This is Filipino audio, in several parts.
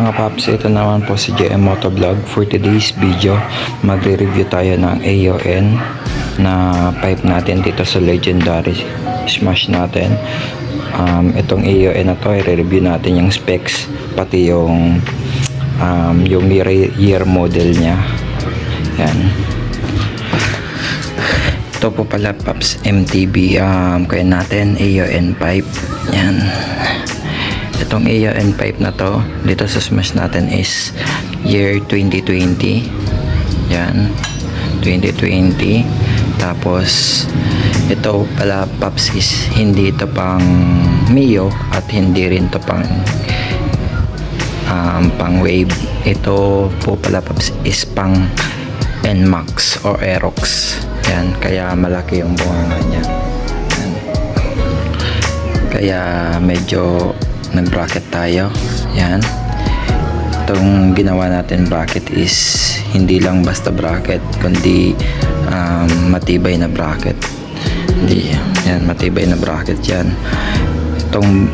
mga paps, ito naman po si JM Motovlog. For today's video, magre-review tayo ng AON na pipe natin dito sa Legendary Smash natin. Itong AON na to, i-review natin yung specs, pati yung year model niya. Yan. Ito po pala paps, MTB kaya natin AON pipe. Yan. Itong AON pipe na to dito sa Smash natin is year 2020. Yan, 2020. Tapos ito pala paps is hindi ito pang Mio at hindi rin ito pang wave. Ito po pala paps is pang NMAX or Aerox. Yan, kaya malaki yung bunganga niya. Yan. Kaya medyo nag-bracket tayo. Yan. Itong ginawa natin bracket is hindi lang basta bracket, kundi matibay na bracket. Hindi, yan, matibay na bracket yan. Itong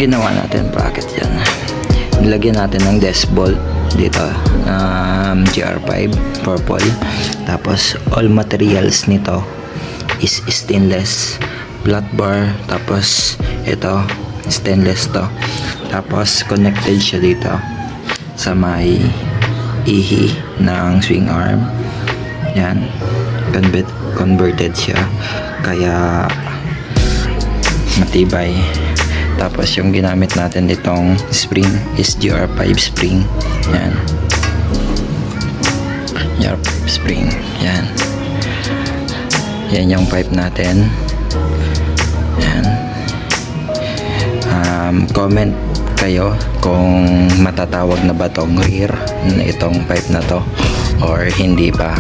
ginawa natin bracket yan. Nilagyan natin ng desk bolt dito, GR5 purple. Tapos all materials nito is stainless, flat bar, tapos ito stainless to. Tapos connected siya dito sa may ihi ng swing arm. Yan, converted siya kaya matibay. Tapos yung ginamit natin ditong spring is GR5 spring. Yan, GR5 spring. Yan, yan yung pipe natin. Yan. Comment kayo kung matatawag na ba tong rear na itong pipe na to or hindi pa.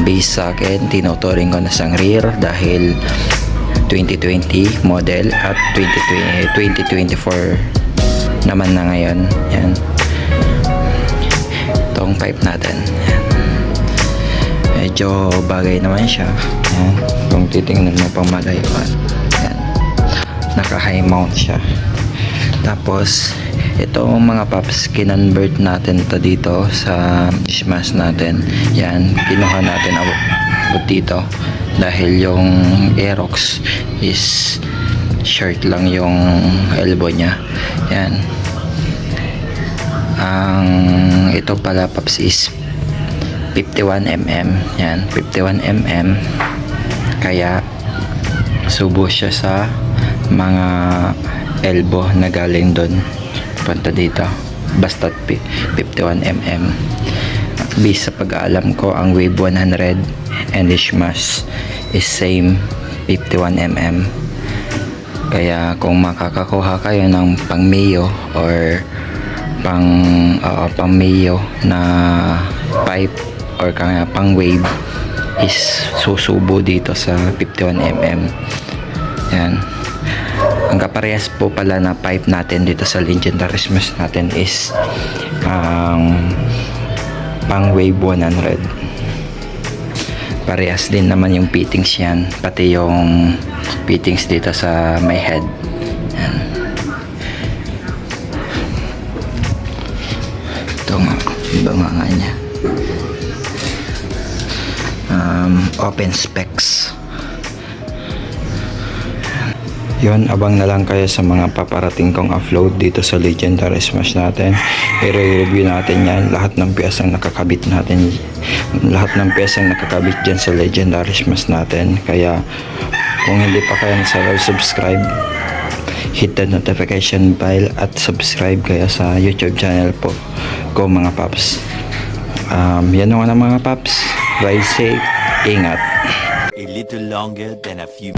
Based sa akin, tinuturing ko na sang rear dahil 2020 model at 2024 naman na ngayon. Yan, itong pipe natin. Yan. Medyo bagay naman siya. Yan. Kung titingnan mo pang malayuan, naka high mount siya. Tapos ito mga paps, kinonvert natin to dito sa Smash natin. Yan, kinuha natin abot dito dahil yung Aerox is short lang yung elbow nya. Yan. Ang ito pala paps is 51mm. Yan, 51mm. Kaya subo siya sa mga elbow na galing doon punta dito, basta 51mm. Based sa pag-aalam ko, ang Wave 100 and the Smash is same 51mm. Kaya kung makakakuha kayo ng pang Mio or pang Mio na pipe or pang Wave, is susubo dito sa 51mm. Yan. Ang kaparehas po pala na pipe natin dito sa Legendary Smash natin is pang Wave 100. Parehas din naman yung fittings yan, pati yung fittings dito sa may head. Yan. Ito nga, banganga niya. Open specs. Yun, abang na lang kayo sa mga paparating kong upload dito sa Legendary Smash natin. I-review natin yan, lahat ng piyesang nakakabit natin, lahat ng piyesang nakakabit dyan sa Legendary Smash natin. Kaya kung hindi pa kayo subscribe, hit the notification bell at subscribe kayo sa YouTube channel po ko mga paps. Yan nga mga paps, ride safe, ingat. A little longer than a few